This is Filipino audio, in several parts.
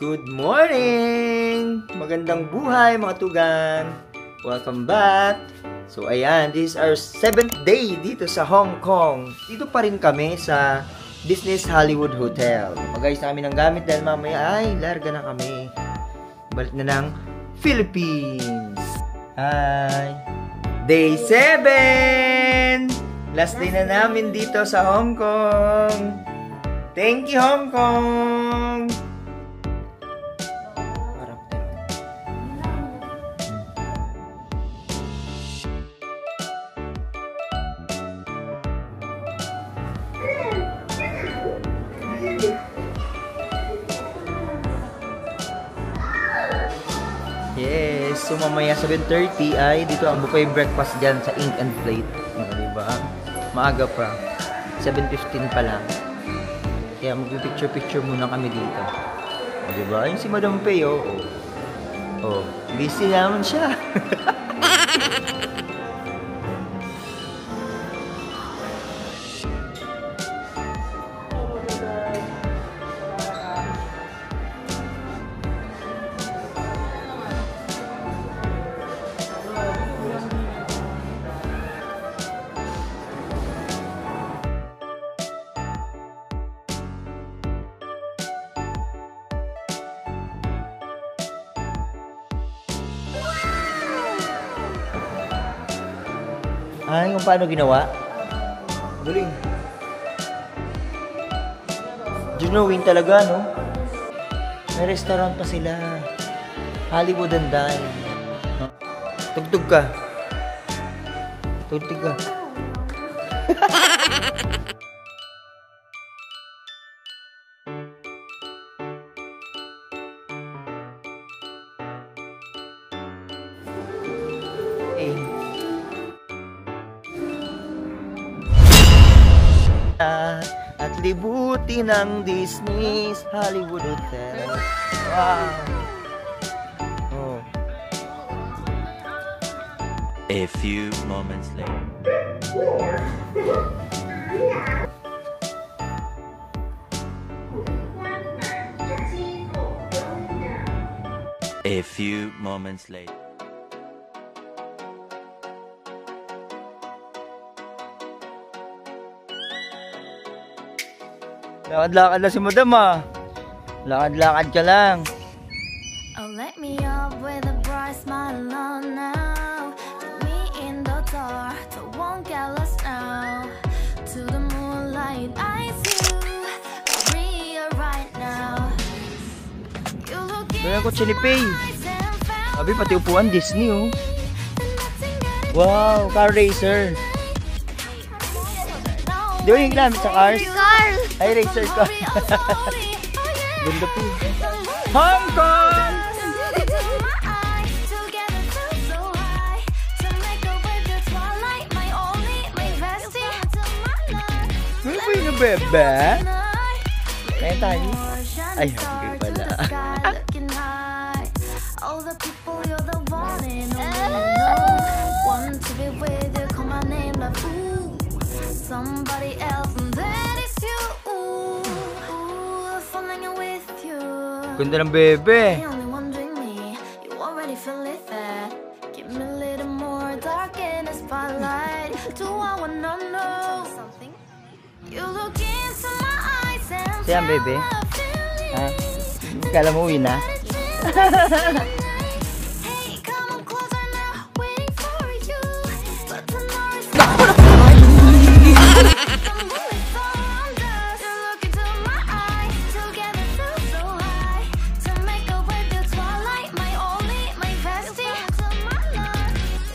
Good morning! Magandang buhay mga tugang! Welcome back! So ayan, this is our 7th day dito sa Hong Kong. Dito pa rin kami sa Business Hollywood Hotel. Mag-ayos na kami ng gamit dahil mamaya ay larga na kami. Balik na ng Philippines. Hi! Day 7! Last day na namin dito sa Hong Kong. Thank you, Hong Kong! Yes, so mamaya 7:30 ay dito ang buffet breakfast dyan sa Ink and Plate. Diba? Maaga pa. 7:15 pa lang. Kaya mag-picture-picture muna kami dito. O, diba? Yung si Madam Pei, oh, busy naman siya. Ay, kung paano ginawa? Galing. Genuine talaga, no? May restaurant pa sila. Hollywood and Dine. Tugtog ka. Tugtog ka. At libutin ng Disney's Hollywood Hotel. Wow! Oh. A few moments later. A few moments later. Lakad-lakad na si Madam, Lakad-lakad ka lang. Oh, let me up with a bright smile on now. Put me in the dark, so won't get lost now. To the moonlight, I see you real right now. You look in Ganyan ko ni Pei. eyes and found Sabi, pati upuan Disney, Wow, car racer. Di ba yung ginamit sa cars? Ay, racer car. Ganda po. Hong Kong! Ano ba yung bebe? Kaya tayo? Ay, happy pala. All the people, you're the one and only. Want to be with you, call my name like ooh. Somebody else, and that is you. Ooh, falling with you. Ganda ng bebe. The only one doing me, you already feel it there. Give me a little more dark in the spotlight. Do I wanna know something? You look into my eyes and Siya ang bebe? Ha? Kala mo uwi na? hey, come on closer now, waiting for you. But the noise you look into my eyes, together feel so high. To make a way through twilight, my only, my bestie.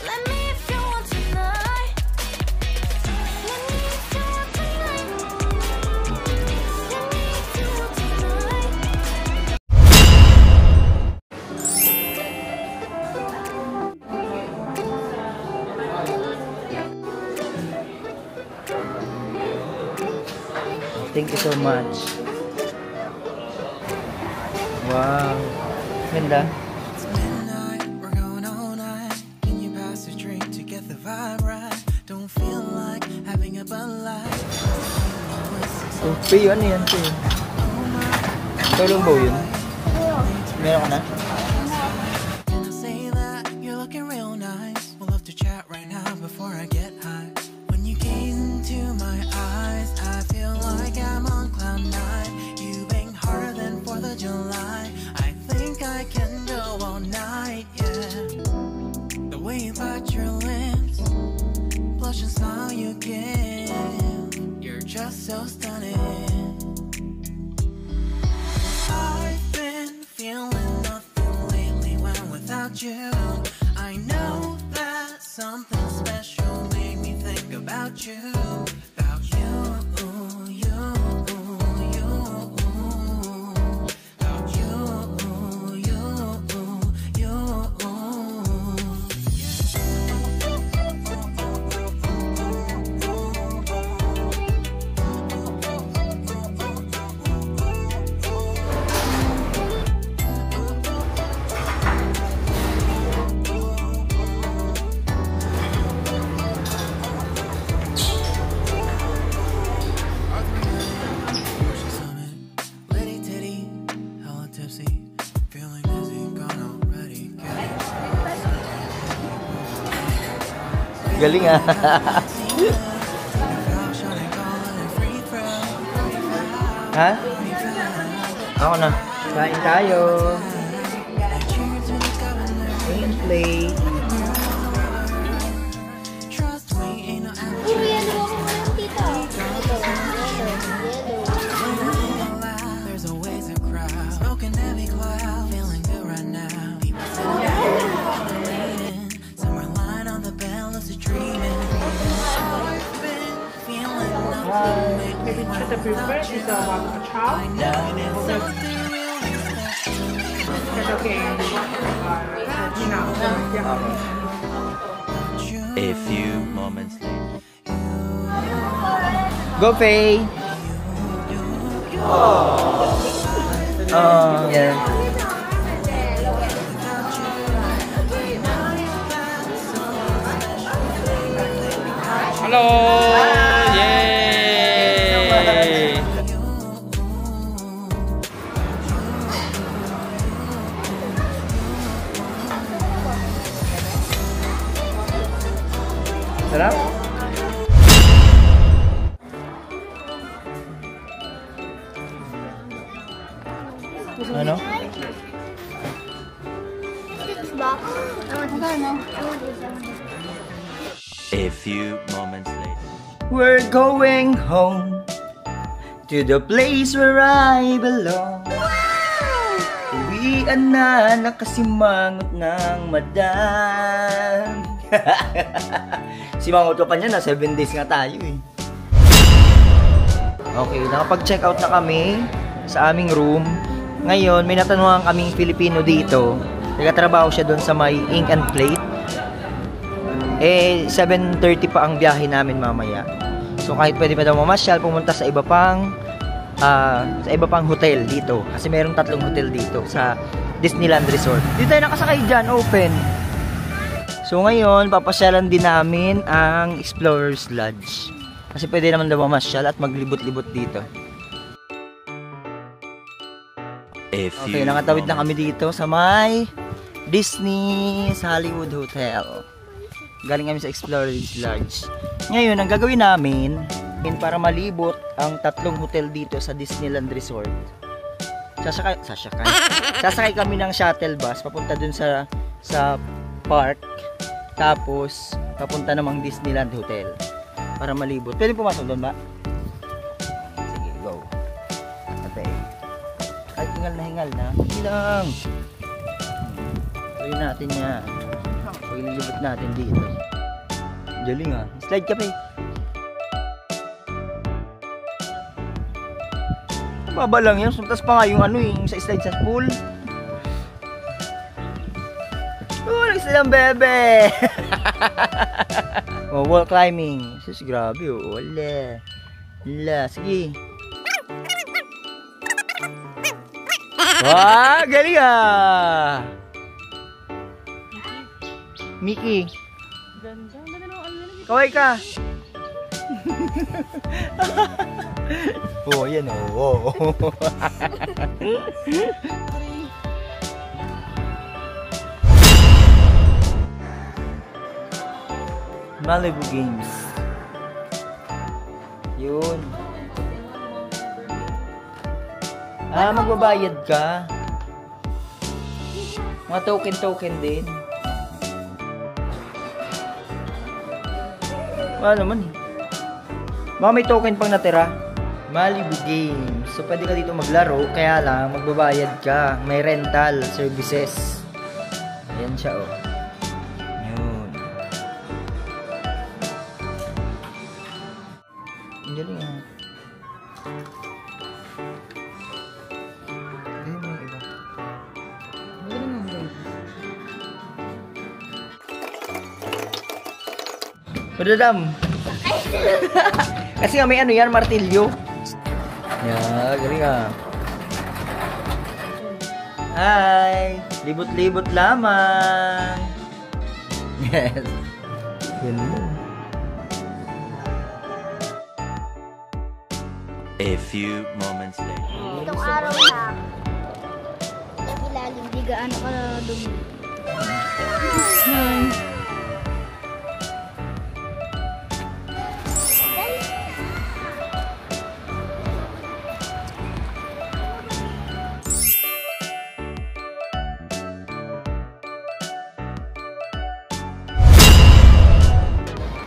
Let me if you want tonight. Let me if you want tonight. Let me if you want tonight. Thank you so much. Wow. Ganda. It's midnight, we're going all night. Can you pass a drink to get the vibe right? Don't feel like having a Bud Light. Pay, ano yan, Pay? Tulong ba yun? Meron ka na? Can I say that you're looking real nice? We'll have to chat right now before I get high. When you gaze into my eyes, I feel like I'm on cloud nine. You bang harder than 4th of July. I think I can go all night, yeah. The way you bite your lips, blush and smile you give, you're just so stunning. I've been feeling nothing lately when without you. I know that something special made me think about you. About you, you, you. About you, you, you. Lady titty, hella tipsy, feeling dizzy, gone already. Galing ah. Ha? Ako na. Kain tayo. Kain play. Trust me, ain't no Puro yan ako ng tita. There's always a crowd, smoking heavy cloud, feeling good right now. People waiting, somewhere lying on the bed, lucid dreaming. I've been feeling nothing lately when without you. I know something really special. A few moments later. Go, Faye! Oh, yeah. Hello! Yay! Sarap? Ano? A few moments later. We're going home to the place where I belong. Uwian na, nakasimangot ng madam. Simangot ko pa niya na 7 days nga tayo eh. Okay, nakapag-check out na kami sa aming room. Ngayon, may natanungan kaming Filipino dito. Nagtatrabaho siya doon sa may ink and plate. Eh, 7:30 pa ang biyahe namin mamaya. So, kahit pwede pa daw mamasyal, pumunta sa iba pang hotel dito. Kasi mayroong 3 hotel dito sa Disneyland Resort. Dito tayo nakasakay dyan, open. So, ngayon, papasyalan din namin ang Explorer's Lodge. Kasi pwede naman daw mamasyal at maglibot-libot dito. Okay, nakatawid na kami dito sa may Disney's Hollywood Hotel. Galing kami sa Explorer's Lodge. Ngayon, ang gagawin namin para malibot ang 3 hotel dito sa Disneyland Resort. Sasakay kami ng shuttle bus papunta dun sa park. Tapos, papunta namang Disneyland Hotel para malibot. Pwede pumasok doon ba? Sige, go. Okay. Ay, hingal na. Hindi lang. Tuloy natin yan. Paglilibot natin dito. Galing ah. Slide ka pa eh. Baba lang yan. Tapos pa nga yung yung sa slide sa pool. Oh, nagslide ang bebe! Oh, wall climbing. Sus, grabe oh. Wala. Sige. Wah, galing ah! Mickey. Kaway ka. Oh, yan oh. Malibu Games. Yun. Magbabayad ka. Mga token din. Wala naman eh. Baka may token pang natira. Malibu Games. So, pwede ka dito maglaro. Kaya lang, magbabayad ka. May rental services. Ayan siya, oh. Yun. Ang galing, ah. Ayun, may iba. Ang galing, ang galing. Madadam. Kasi nga may ano yan, martilyo. Yeah, galing ah. Hi! Libot-libot lamang. Yes. Ganda. A few moments later. Itong araw na, yung ilalim, di gaano ka dumi.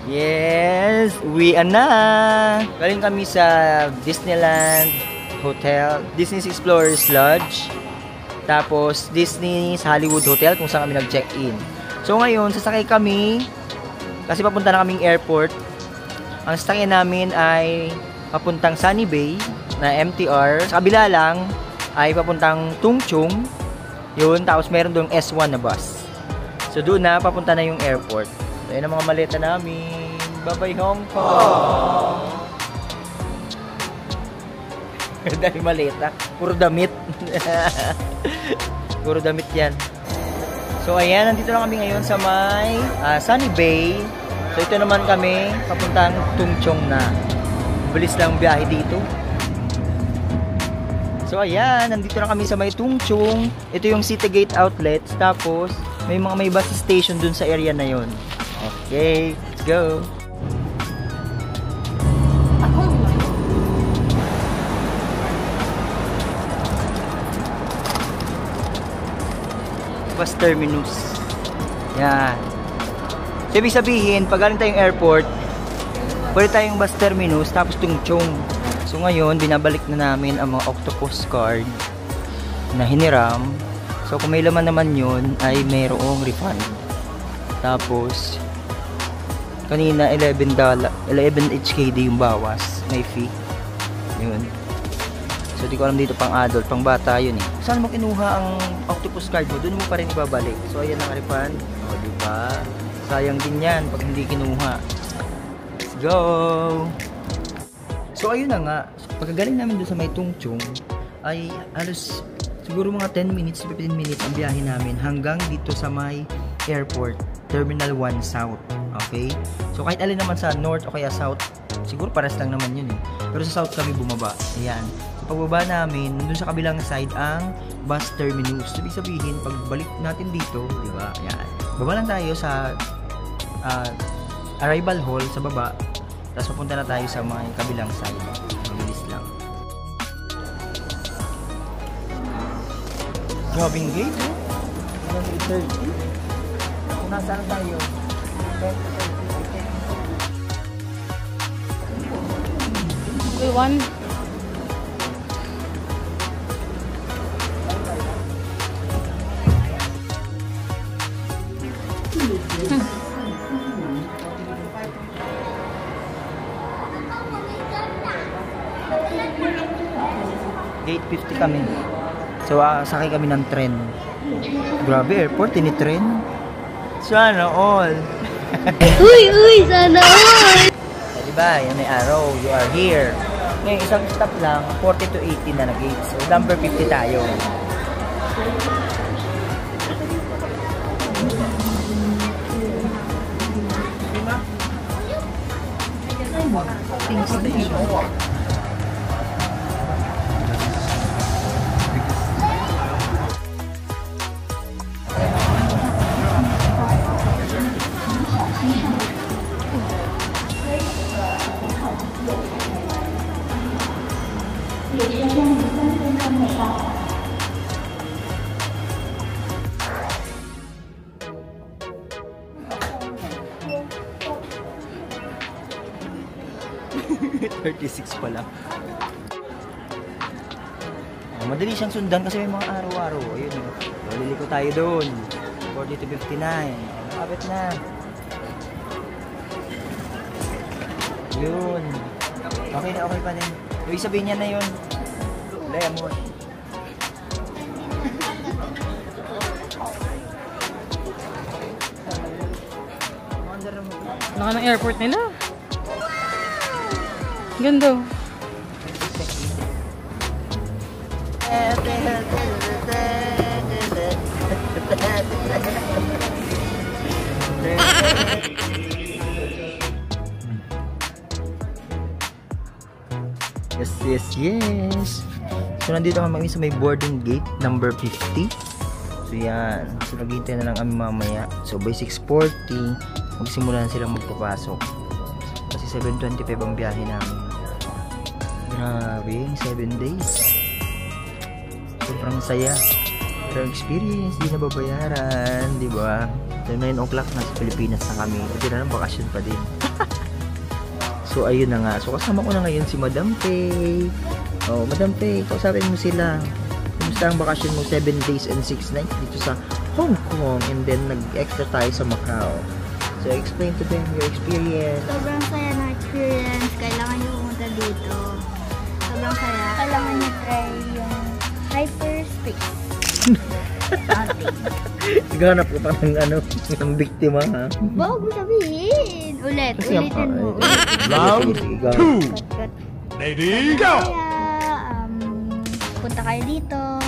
Yes, uwian na. Galing kami sa Disneyland Hotel, Disney's Explorers Lodge, tapos Disney's Hollywood Hotel kung saan kami nag-check-in. So ngayon, sasakay kami kasi papunta na kaming airport. Ang sasakyan namin ay papuntang Sunny Bay na MTR. Sa kabila lang ay papuntang Tung Chung. Yun, tapos meron doong S1 na bus. So doon na, papunta na yung airport. So yun ang mga maleta namin. Bye-bye Hong Kong! Dahil maleta. Puro damit. Puro damit yan. So ayan, nandito na kami ngayon sa may Sunny Bay. So ito naman kami, papuntang Tung Chung na. Bilis lang biyahe dito. So ayan, nandito na kami sa may Tung Chung. Ito yung Citygate Outlets. Tapos may bus station dun sa area na yon. Okay, let's go. Bus terminus. Yan. So, ibig sabihin, pag galing tayong airport, pwede tayong bus terminus, tapos Tung Chung. So, ngayon, binabalik na namin ang mga octopus card na hiniram. So, kung may laman naman yun, ay mayroong refund. Tapos, kanina, 11 HKD yung bawas. May fee. Yun. So, di ko alam dito pang adult, pang bata yun eh. Saan mo kinuha ang octopus card mo? Doon mo pa rin ibabalik. So, ayan ang refund. O, diba? Sayang din yan pag hindi kinuha. Let's go! So, ayun na nga. Pagkagaling namin doon sa may Tung Chung, ay halos siguro mga 10 minutes, 15 minutes ang biyahe namin hanggang dito sa may airport, Terminal 1 South. Okay? So, kahit alin naman sa North o kaya South, siguro pares lang naman yun eh. Pero sa South kami bumaba. Ayan. Pagbaba namin, dun sa kabilang side ang bus terminus. So, ibig sabihin, pagbalik natin dito, di ba? Ayan. Baba lang tayo sa arrival hall sa baba. Tapos pupunta na tayo sa mga kabilang side. Mabilis lang. Grabing gate, eh? 130. Kung nasaan tayo? 10. We won. Gate 50 kami. So, sakay kami ng tren. Grabe, airport, tren. Sana all. Uy, sana all! Diba, yan may arrow. You are here. Ngayon, isang stop lang, 40 to 80 na gate. So, number 50 tayo. $36 pa lang. Madali siyang sundan kasi may mga araw-araw. Ayun, liliko tayo doon. 40 to 59. Kapit na. Yun. Okay na, okay pa din. Ibig sabihin niya na yun. Laya mo. Naka ng airport nila. Ganda. Yes, yes, yes. So, nandito kami sa may boarding gate, number 50. So, yan. So, naghihintay na lang kami mamaya. So, by 6:40, magsimula na silang magpapasok. Kasi 7:25 ang biyahe namin. Grabe, 7 days. Sobrang saya. Pero experience, di nababayaran, di ba? So, 9 o'clock na sa Pilipinas na kami. At yun na lang, bakasyon pa din. So, ayun na nga. So, kasama ko na ngayon si Madam Faye. Oh, Madam Faye, kausapin mo sila. Kumusta ang bakasyon mo? 7 days and 6 nights dito sa Hong Kong. And then, nag-extra tayo sa Macau. So, explain to them your experience. Sobrang saya na experience. Kailangan nyo pumunta dito. Sobrang saya. Kailangan nyo try yung hyperspace. Naghanap ko pa ng ano, ng biktima, ha? Bago mo sabihin. Ulitin mo. Round 2. Ready, go! Kaya, punta kayo dito.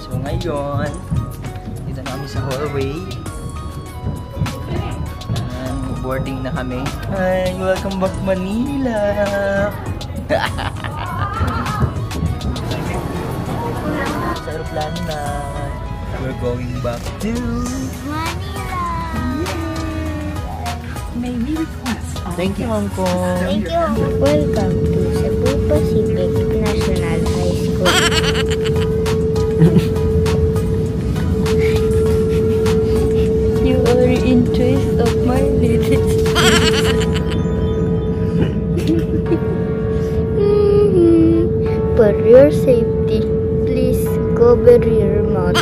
So, ngayon, dito na kami sa hallway. Boarding na kami. Hi, welcome back Manila. Sa aeroplano na. We're going back to Manila! Thank you, Hong Kong. Thank you. Welcome to Cebu Pacific National High School. You are in choice of my lyrics. For your safety, please cover your mouth.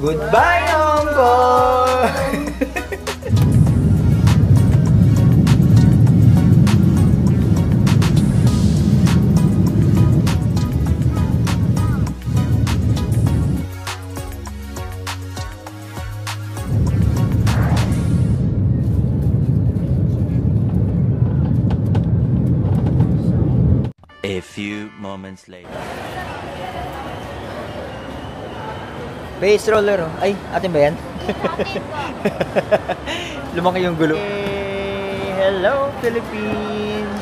Goodbye, Hong Kong! A few moments later. Base roller, oh. Ay, atin ba yan? Lumaki yung gulo. Hey, hello, Philippines!